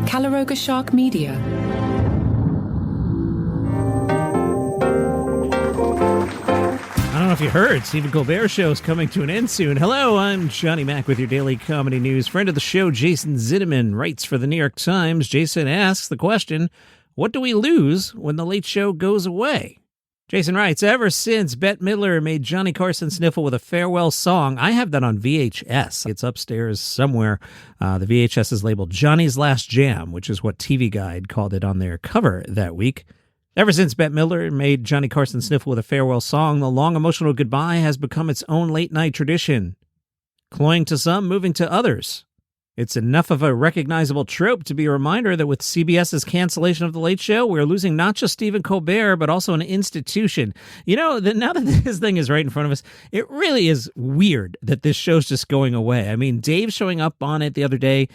Calaroga Shark Media. I don't know if you heard, Stephen Colbert Show is coming to an end soon. Hello, I'm Johnny Mac with your daily comedy news. Friend of the show, Jason Zinoman, writes for the New York Times. Jason asks the question, what do we lose when the Late Show goes away? Jason writes, ever since Bette Midler made Johnny Carson sniffle with a farewell song, I have that on VHS. It's upstairs somewhere. The VHS is labeled Johnny's Last Jam, which is what TV Guide called it on their cover that week. Ever since Bette Midler made Johnny Carson sniffle with a farewell song, the long emotional goodbye has become its own late-night tradition. Cloying to some, moving to others. It's enough of a recognizable trope to be a reminder that with CBS's cancellation of The Late Show, we're losing not just Stephen Colbert, but also an institution. You know, now that this thing is right in front of us, it really is weird that this show's just going away. I mean, Dave showing up on it the other day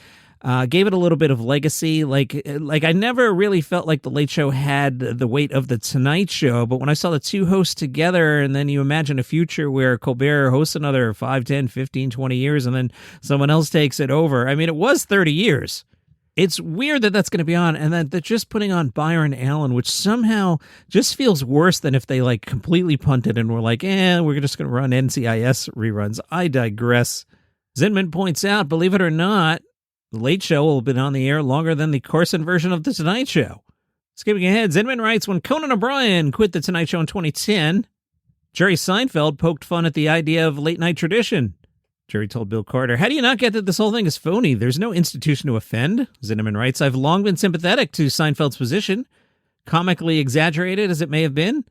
gave it a little bit of legacy. Like I never really felt like The Late Show had the weight of The Tonight Show, but when I saw the two hosts together, and then you imagine a future where Colbert hosts another 5, 10, 15, 20 years, and then someone else takes it over. I mean, it was 30 years. It's weird that that's going to be on, and that they're just putting on Byron Allen, which somehow just feels worse than if they like completely punted and were like, we're just going to run NCIS reruns. I digress. Zinoman points out, believe it or not, The Late Show will have been on the air longer than the Carson version of The Tonight Show. Skipping ahead, Zinoman writes, when Conan O'Brien quit The Tonight Show in 2010, Jerry Seinfeld poked fun at the idea of late-night tradition. Jerry told Bill Carter, how do you not get that this whole thing is phony? There's no institution to offend. Zinoman writes, I've long been sympathetic to Seinfeld's position, comically exaggerated as it may have been.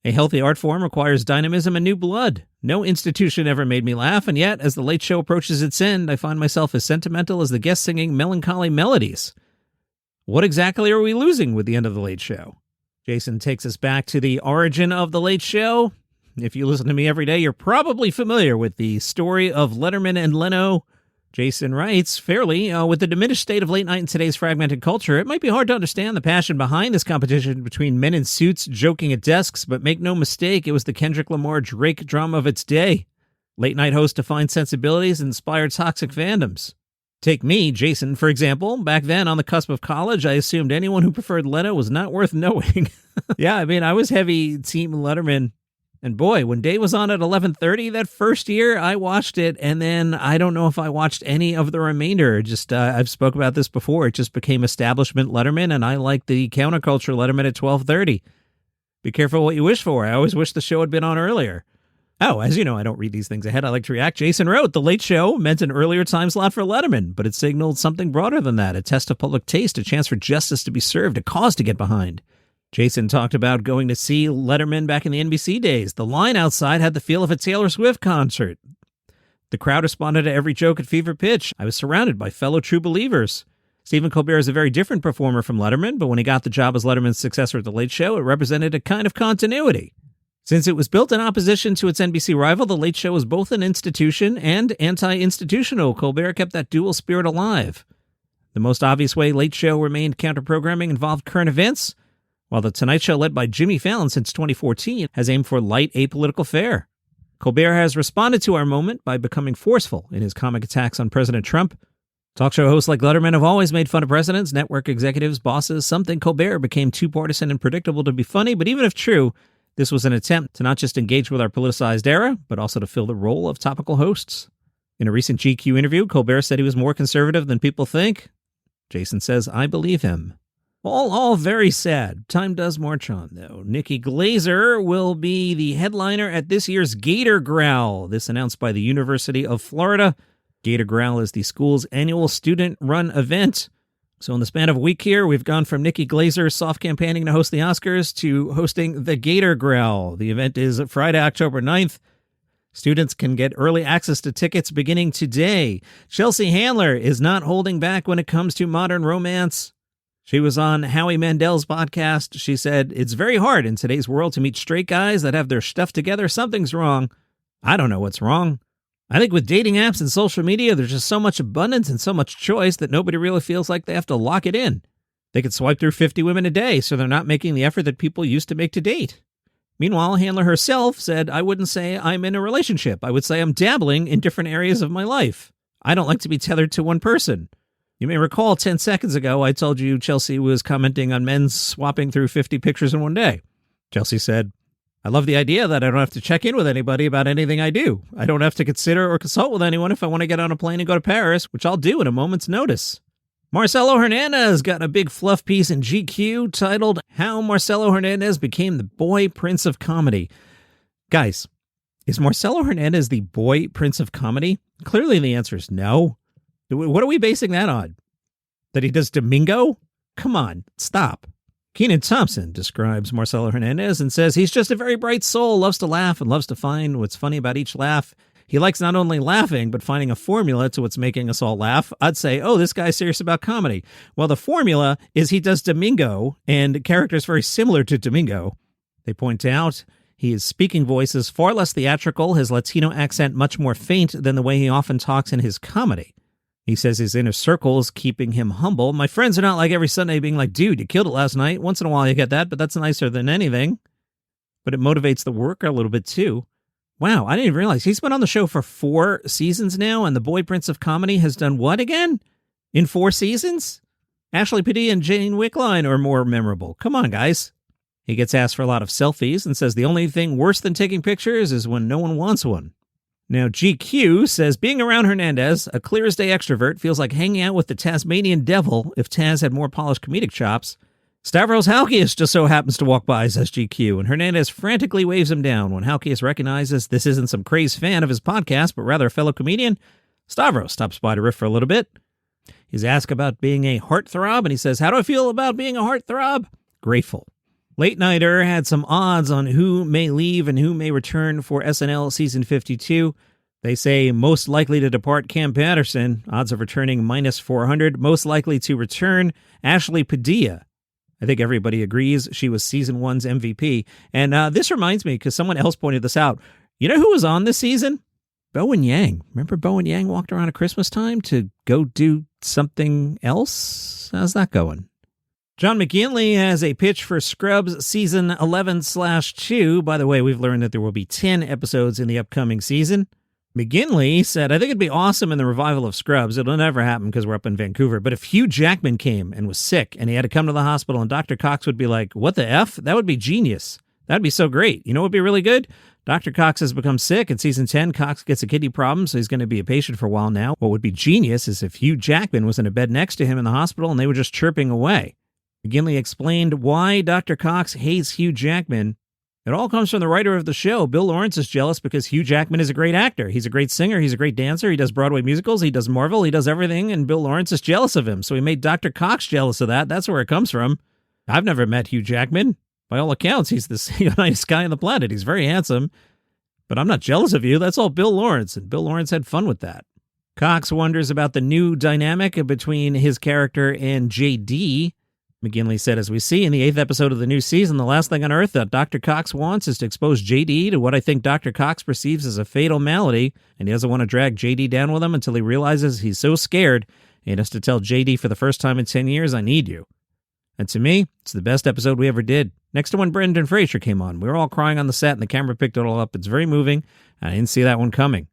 A healthy art form requires dynamism and new blood. No institution ever made me laugh, and yet, as The Late Show approaches its end, I find myself as sentimental as the guests singing melancholy melodies. What exactly are we losing with the end of The Late Show? Jason takes us back to the origin of The Late Show. If you listen to me every day, you're probably familiar with the story of Letterman and Leno. Jason writes, fairly, with the diminished state of late night in today's fragmented culture, it might be hard to understand the passion behind this competition between men in suits joking at desks, but make no mistake, it was the Kendrick Lamar-Drake drama of its day. Late-night hosts defined sensibilities and inspired toxic fandoms. Take me, Jason, for example. Back then, on the cusp of college, I assumed anyone who preferred Leno was not worth knowing. Yeah, I mean, I was heavy Team Letterman. And boy, when Dave was on at 11:30 that first year, I watched it, and then I don't know if I watched any of the remainder. Just I've spoke about this before. It just became establishment Letterman, and I like the counterculture Letterman at 12:30. Be careful what you wish for. I always wish the show had been on earlier. Oh, as you know, I don't read these things ahead. I like to react. Jason wrote, The Late Show meant an earlier time slot for Letterman, but it signaled something broader than that, a test of public taste, a chance for justice to be served, a cause to get behind. Jason talked about going to see Letterman back in the NBC days. The line outside had the feel of a Taylor Swift concert. The crowd responded to every joke at fever pitch. I was surrounded by fellow true believers. Stephen Colbert is a very different performer from Letterman, but when he got the job as Letterman's successor at The Late Show, it represented a kind of continuity. Since it was built in opposition to its NBC rival, The Late Show was both an institution and anti-institutional. Colbert kept that dual spirit alive. The most obvious way Late Show remained counter-programming involved current events, while The Tonight Show, led by Jimmy Fallon since 2014, has aimed for light, apolitical fare. Colbert has responded to our moment by becoming forceful in his comic attacks on President Trump. Talk show hosts like Letterman have always made fun of presidents, network executives, bosses. Some think Colbert became too partisan and predictable to be funny, but even if true, this was an attempt to not just engage with our politicized era, but also to fill the role of topical hosts. In a recent GQ interview, Colbert said he was more conservative than people think. Jason says, I believe him. All very sad. Time does march on, though. Nikki Glaser will be the headliner at this year's Gator Growl. This announced by the University of Florida. Gator Growl is the school's annual student-run event. So in the span of a week here, we've gone from Nikki Glaser soft campaigning to host the Oscars to hosting the Gator Growl. The event is Friday, October 9th. Students can get early access to tickets beginning today. Chelsea Handler is not holding back when it comes to modern romance. She was on Howie Mandel's podcast. She said, it's very hard in today's world to meet straight guys that have their stuff together. Something's wrong. I don't know what's wrong. I think with dating apps and social media, there's just so much abundance and so much choice that nobody really feels like they have to lock it in. They could swipe through 50 women a day, so they're not making the effort that people used to make to date. Meanwhile, Handler herself said, I wouldn't say I'm in a relationship. I would say I'm dabbling in different areas of my life. I don't like to be tethered to one person. You may recall 10 seconds ago, I told you Chelsea was commenting on men swapping through 50 pictures in one day. Chelsea said, I love the idea that I don't have to check in with anybody about anything I do. I don't have to consider or consult with anyone if I want to get on a plane and go to Paris, which I'll do at a moment's notice. Marcelo Hernandez got a big fluff piece in GQ titled How Marcelo Hernandez Became the Boy Prince of Comedy. Guys, is Marcelo Hernandez the boy prince of comedy? Clearly the answer is no. What are we basing that on? That he does Domingo? Come on, stop. Kenan Thompson describes Marcelo Hernandez and says he's just a very bright soul, loves to laugh and loves to find what's funny about each laugh. He likes not only laughing, but finding a formula to what's making us all laugh. I'd say, oh, this guy's serious about comedy. Well, the formula is he does Domingo and characters very similar to Domingo. They point out his speaking voice is far less theatrical, his Latino accent much more faint than the way he often talks in his comedy. He says his inner circle is keeping him humble. My friends are not like every Sunday being like, dude, you killed it last night. Once in a while you get that, but that's nicer than anything. But it motivates the worker a little bit too. Wow, I didn't even realize he's been on the show for 4 seasons now, and the Boy Prince of Comedy has done what again? In 4 seasons? Ashley Padilla and Jane Wickline are more memorable. Come on, guys. He gets asked for a lot of selfies and says the only thing worse than taking pictures is when no one wants one. Now, GQ says, being around Hernandez, a clear-as-day extrovert, feels like hanging out with the Tasmanian devil if Taz had more polished comedic chops. Stavros Halkias just so happens to walk by, says GQ, and Hernandez frantically waves him down. When Halkias recognizes this isn't some crazed fan of his podcast, but rather a fellow comedian, Stavros stops by to riff for a little bit. He's asked about being a heartthrob, and he says, how do I feel about being a heartthrob? Grateful. Late Nighter had some odds on who may leave and who may return for SNL Season 52. They say most likely to depart Cam Patterson, odds of returning minus 400. Most likely to return Ashley Padilla. I think everybody agrees she was Season 1's MVP. And this reminds me, because someone else pointed this out. You know who was on this season? Bowen Yang. Remember Bowen Yang walked around at Christmas time to go do something else? How's that going? John McGinley has a pitch for Scrubs Season 11/2. By the way, we've learned that there will be 10 episodes in the upcoming season. McGinley said, I think it'd be awesome in the revival of Scrubs. It'll never happen because we're up in Vancouver. But if Hugh Jackman came and was sick and he had to come to the hospital and Dr. Cox would be like, what the F? That would be genius. That'd be so great. You know what would be really good? Dr. Cox has become sick. In Season 10, Cox gets a kidney problem, so he's going to be a patient for a while now. What would be genius is if Hugh Jackman was in a bed next to him in the hospital and they were just chirping away. McGinley explained why Dr. Cox hates Hugh Jackman. It all comes from the writer of the show. Bill Lawrence is jealous because Hugh Jackman is a great actor. He's a great singer. He's a great dancer. He does Broadway musicals. He does Marvel. He does everything, and Bill Lawrence is jealous of him. So he made Dr. Cox jealous of that. That's where it comes from. I've never met Hugh Jackman. By all accounts, he's the nicest guy on the planet. He's very handsome. But I'm not jealous of you. That's all Bill Lawrence, and Bill Lawrence had fun with that. Cox wonders about the new dynamic between his character and J.D., McGinley said, as we see in the 8th episode of the new season, the last thing on earth that Dr. Cox wants is to expose JD to what I think Dr. Cox perceives as a fatal malady, and he doesn't want to drag JD down with him until he realizes he's so scared and has to tell JD for the first time in 10 years, I need you. And to me, it's the best episode we ever did. Next to when Brendan Fraser came on. We were all crying on the set, and the camera picked it all up. It's very moving, and I didn't see that one coming.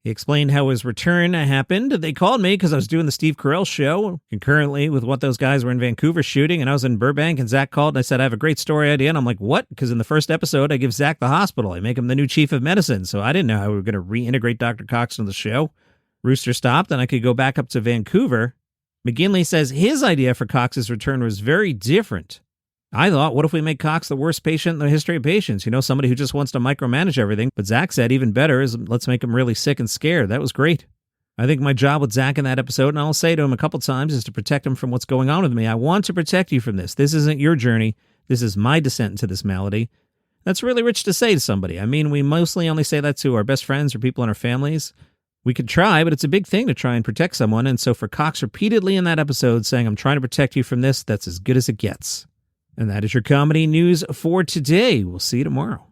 He explained how his return happened. They called me because I was doing the Steve Carell show concurrently with what those guys were in Vancouver shooting, and I was in Burbank, and Zach called, and I said, I have a great story idea. And I'm like, what? Because in the first episode, I give Zach the hospital. I make him the new chief of medicine, so I didn't know how we were going to reintegrate Dr. Cox into the show. Rooster stopped, and I could go back up to Vancouver. McGinley says his idea for Cox's return was very different. I thought, what if we make Cox the worst patient in the history of patients? You know, somebody who just wants to micromanage everything. But Zach said even better is let's make him really sick and scared. That was great. I think my job with Zach in that episode, and I'll say to him a couple times, is to protect him from what's going on with me. I want to protect you from this. This isn't your journey. This is my descent into this malady. That's really rich to say to somebody. I mean, we mostly only say that to our best friends or people in our families. We could try, but it's a big thing to try and protect someone. And so for Cox repeatedly in that episode saying, I'm trying to protect you from this, that's as good as it gets. And that is your comedy news for today. We'll see you tomorrow.